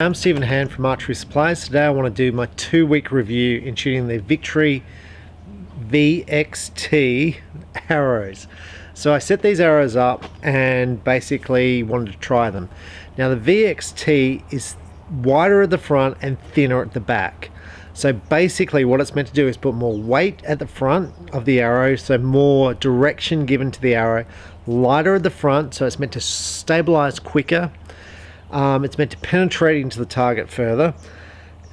I'm Stephen Hand from Archery Supplies. Today I want to do my 2-week review in shooting the Victory VXT arrows. So I set these arrows up and basically wanted to try them. Now the VXT is wider at the front and thinner at the back. So basically what it's meant to do is put more weight at the front of the arrow, so more direction given to the arrow, lighter at the front, so it's meant to stabilize quicker. It's meant to penetrate into the target further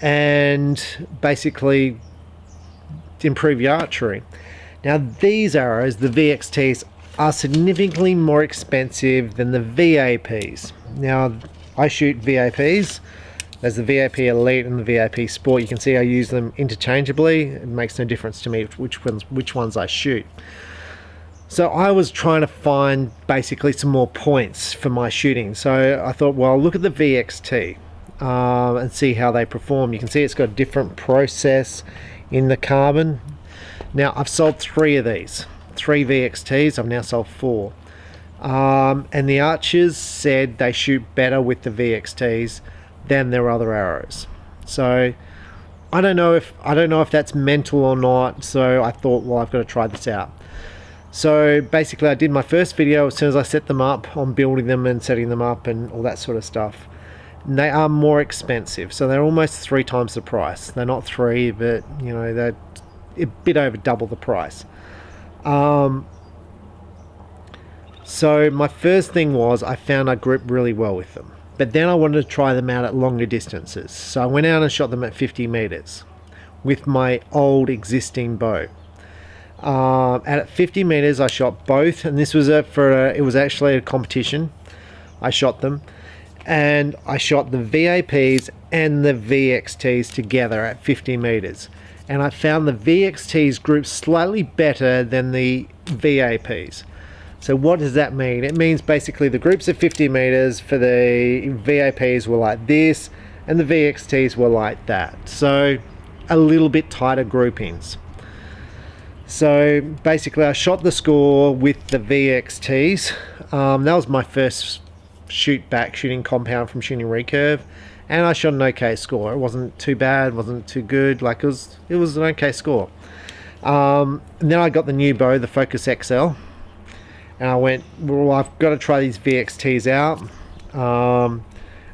and basically improve your archery. Now these arrows, the VXTs, are significantly more expensive than the VAPs. Now I shoot VAPs. There's the VAP Elite and the VAP Sport. You can see I use them interchangeably. It makes no difference to me which ones I shoot. So I was trying to find basically some more points for my shooting. So I thought, well, I'll look at the VXT and see how they perform. You can see it's got a different process in the carbon. Now I've sold 3 of these, 3 VXTs. I've now sold 4. And the archers said they shoot better with the VXTs than their other arrows. So I don't know if that's mental or not. So I thought, well, I've got to try this out. So basically I did my first video as soon as I set them up on building them and setting them up and all that sort of stuff. And they are more expensive, so they're almost 3 times the price. They're not 3, but you know, they're a bit over double the price. So my first thing was I found I grip really well with them, but then I wanted to try them out at longer distances. So I went out and shot them at 50 meters with my old existing bow. At 50 meters I shot both, and this was it was actually a competition. I shot them, and I shot the VAPs and the VXTs together at 50 meters, and I found the VXTs group slightly better than the VAPs. So what does that mean? It means basically the groups at 50 meters for the VAPs were like this and the VXTs were like that, so a little bit tighter groupings. So basically I shot the score with the VXTs. That was my first shooting compound from shooting recurve, and I shot an okay score. It wasn't too bad, wasn't too good, like it was an okay score. And then I got the new bow, the Focus XL, and I went, well, I've got to try these VXTs out.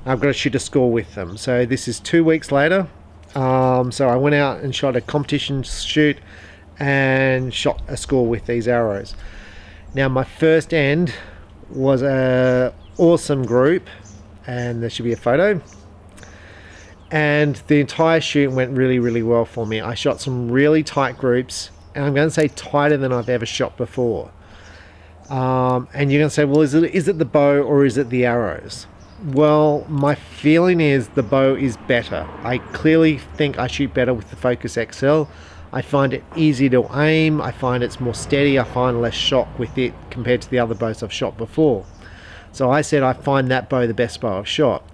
I've got to shoot a score with them. So this is 2 weeks later. So I went out and shot a competition shoot and shot a score with these arrows. Now my first end was a awesome group, and there should be a photo, and the entire shoot went really well for me. I shot some really tight groups, and I'm going to say tighter than I've ever shot before. And you're going to say, well, is it the bow or is it the arrows? Well, my feeling is the bow is better. I clearly think I shoot better with the Focus XL. I find it easy to aim, I find it's more steady, I find less shock with it compared to the other bows I've shot before. So I said I find that bow the best bow I've shot.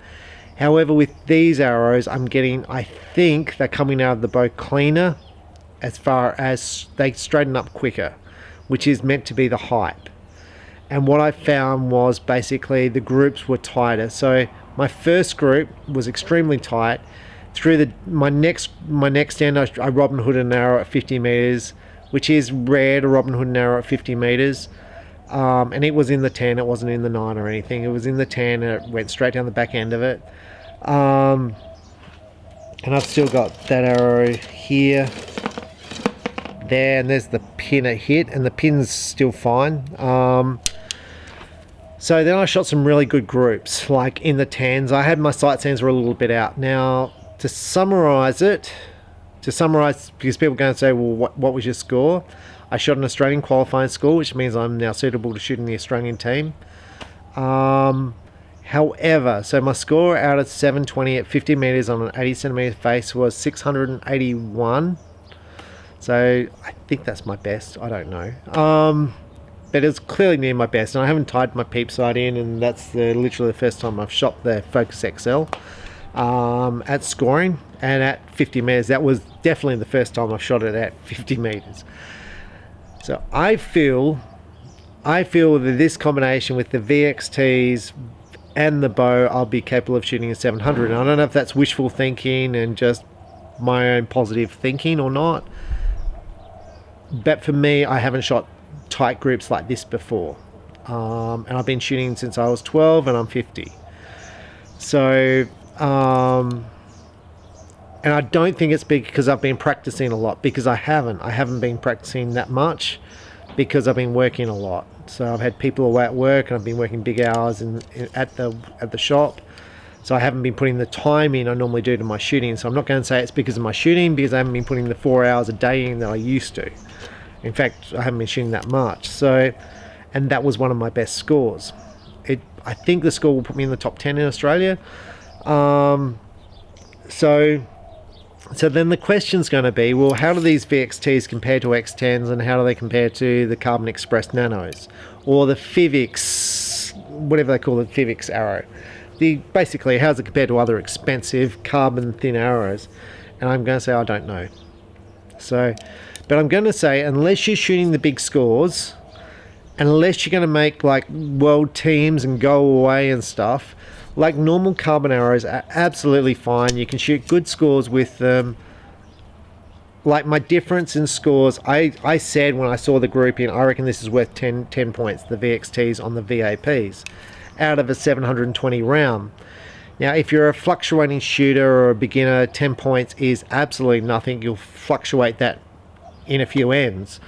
However, with these arrows, I think they're coming out of the bow cleaner, as far as they straighten up quicker, which is meant to be the hype. And what I found was basically the groups were tighter. So my first group was extremely tight. Through my next end, I Robin Hood an arrow at 50 meters, which is rare to Robin Hood an arrow at 50 meters. And it was in the 10, it wasn't in the 9 or anything. It was in the 10 and it went straight down the back end of it. And I've still got that arrow here, there, and there's the pin it hit, and the pin's still fine. So then I shot some really good groups, like in the 10s. I had my sight seams were a little bit out. Now, to summarize, because people are going to say, well, what was your score? I shot an Australian qualifying score, which means I'm now suitable to shoot in the Australian team. However, so my score out of 720 at 50 meters on an 80 centimeter face was 681. So I think that's my best. I don't know. But it's clearly near my best, and I haven't tied my peep sight in, and that's literally the first time I've shot the Focus XL. At scoring, and at 50 meters, that was definitely the first time I've shot it at 50 meters. So I feel that this combination with the VXTs and the bow, I'll be capable of shooting a 700. And I don't know if that's wishful thinking and just my own positive thinking or not, but for me, I haven't shot tight groups like this before, and I've been shooting since I was 12 and I'm 50. So and I don't think it's because I've been practicing a lot, because I haven't been practicing that much because I've been working a lot. So I've had people away at work and I've been working big hours at the shop. So I haven't been putting the time in I normally do to my shooting. So I'm not going to say it's because of my shooting, because I haven't been putting the 4 hours a day in that I used to. In fact, I haven't been shooting that much. So, and that was one of my best scores. I think the score will put me in the top 10 in Australia. So then the question's going to be, well, how do these VXTs compare to X10s, and how do they compare to the Carbon Express Nanos, or the FIVX, whatever they call it, FIVX arrow? Basically, how's it compared to other expensive carbon thin arrows? And I'm going to say I don't know. So, but I'm going to say, unless you're shooting the big scores, unless you're going to make like world teams and go away and stuff, like normal carbon arrows are absolutely fine. You can shoot good scores with them. Like my difference in scores, I said when I saw the grouping, I reckon this is worth 10 points, the VXTs on the VAPs, out of a 720 round. Now, if you're a fluctuating shooter or a beginner, 10 points is absolutely nothing. You'll fluctuate that in a few ends.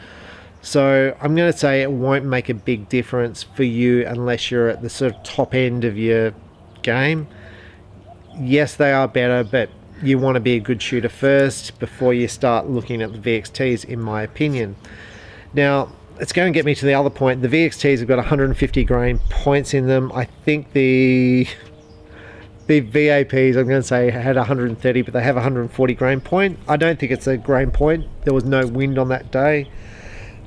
So I'm going to say it won't make a big difference for you unless you're at the sort of top end of your game. Yes, they are better, but you want to be a good shooter first before you start looking at the VXTs, in my opinion. Now, it's going to get me to the other point. The VXTs have got 150 grain points in them. I think the VAPs, I'm going to say, had 130, but they have 140 grain point. I don't think it's a grain point. There was no wind on that day.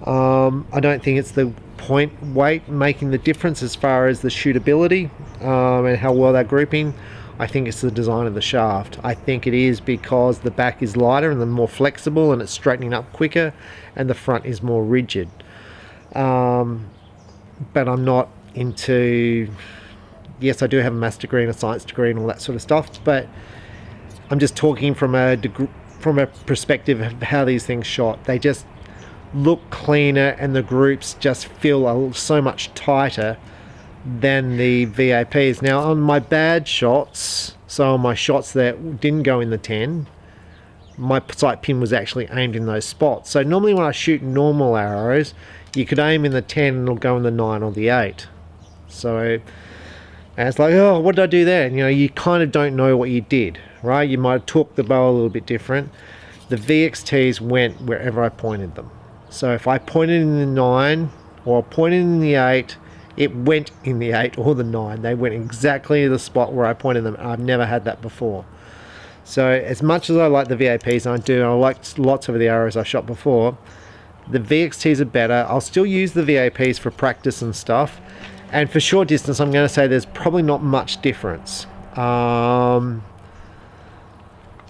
I don't think it's the point weight making the difference as far as the shootability and how well they're grouping. I think it's the design of the shaft. I think it is because the back is lighter and the more flexible and it's straightening up quicker, and the front is more rigid. But I'm not into... Yes, I do have a maths degree and a science degree and all that sort of stuff, but I'm just talking from a perspective of how these things shot. They just look cleaner and the groups just feel so much tighter than the VAPs. Now, on my bad shots, so on my shots that didn't go in the 10, my sight pin was actually aimed in those spots. So normally when I shoot normal arrows, you could aim in the 10 and it'll go in the 9 or the 8. So, and it's like, oh, what did I do there? And, you kind of don't know what you did, right? You might have torqued the bow a little bit different. The VXTs went wherever I pointed them. So if I pointed in the 9 or pointed in the 8, it went in the 8 or the 9. They went exactly to the spot where I pointed them. I've never had that before. So as much as I like the VAPs, and I liked lots of the arrows I shot before, the VXTs are better. I'll still use the VAPs for practice and stuff. And for short distance, I'm going to say there's probably not much difference. Although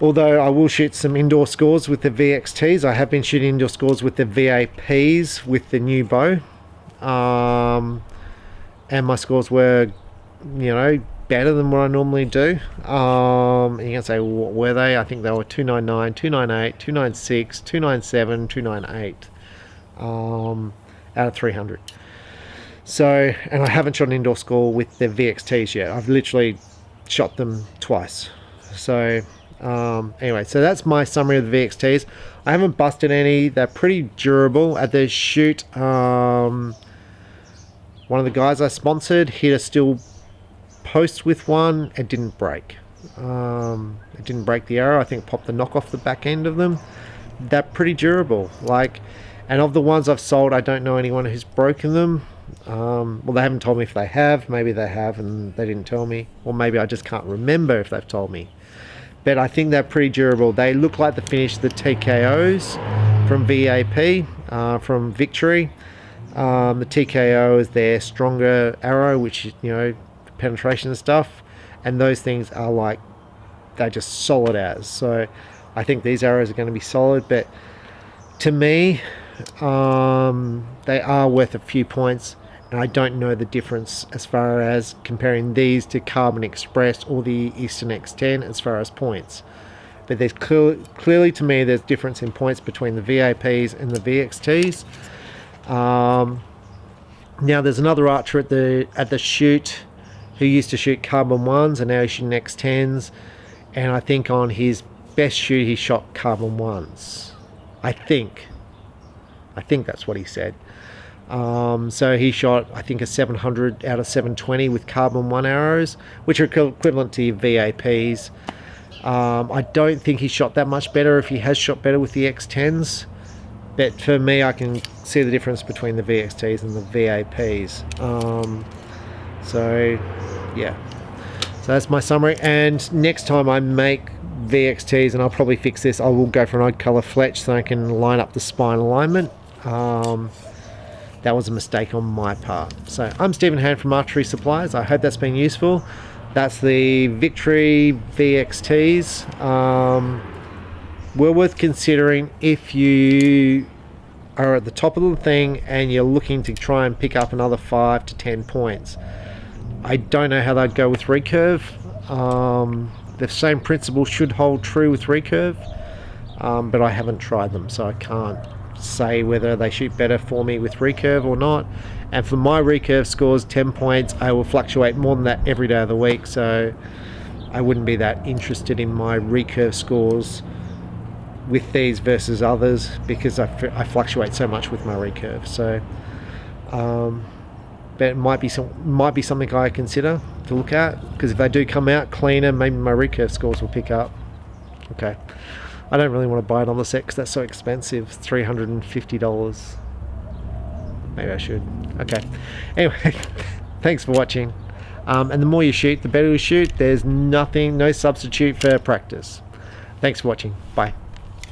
I will shoot some indoor scores with the VXTs. I have been shooting indoor scores with the VAPs with the new bow. And my scores were, better than what I normally do. And you can say, what were they? I think they were 299, 298, 296, 297, 298 out of 300. So, and I haven't shot an indoor score with the VXTs yet. I've literally shot them twice. So, anyway, so that's my summary of the VXTs. I haven't busted any. They're pretty durable. At the shoot, one of the guys I sponsored hit a steel post with one. It didn't break. It didn't break the arrow. I think it popped the knock off the back end of them. They're pretty durable. And of the ones I've sold, I don't know anyone who's broken them. Well, they haven't told me if they have. Maybe they have and they didn't tell me. Or maybe I just can't remember if they've told me. But I think they're pretty durable. They look like the finish of the TKOs from VAP, from Victory. The TKO is their stronger arrow, which, penetration and stuff. And those things are they're just solid as. So I think these arrows are going to be solid. But to me, they are worth a few points. and I don't know the difference as far as comparing these to Carbon Express or the Eastern X10 as far as points. But there's clearly to me there's difference in points between the VAPs and the VXTs. Now there's another archer at the shoot who used to shoot Carbon 1s and now he's shooting X10s, and I think on his best shoot he shot Carbon 1s. I think that's what he said. So he shot, I think, a 700 out of 720 with Carbon 1 arrows, which are equivalent to your VAPs. I don't think he shot that much better if he has shot better with the X10s. But for me, I can see the difference between the VXTs and the VAPs. So, yeah. So that's my summary. And next time I make VXTs, and I'll probably fix this, I will go for an odd color fletch so I can line up the spine alignment. That was a mistake on my part. So I'm Stephen Hand from Archery Supplies. I hope that's been useful. That's the Victory VXTs. Well worth considering if you are at the top of the thing and you're looking to try and pick up another 5 to 10 points. I don't know how they'd go with recurve. The same principle should hold true with recurve, but I haven't tried them, so I can't say whether they shoot better for me with recurve or not. And for my recurve scores, 10 points, I will fluctuate more than that every day of the week, so I wouldn't be that interested in my recurve scores with these versus others because I fluctuate so much with my recurve. So but it might be something I consider to look at, because if they do come out cleaner, maybe my recurve scores will pick up. Okay, I don't really want to buy it on the set because that's so expensive, $350. Maybe I should. Okay, anyway, thanks for watching. And the more you shoot, the better you shoot. There's no substitute for practice. Thanks for watching. Bye.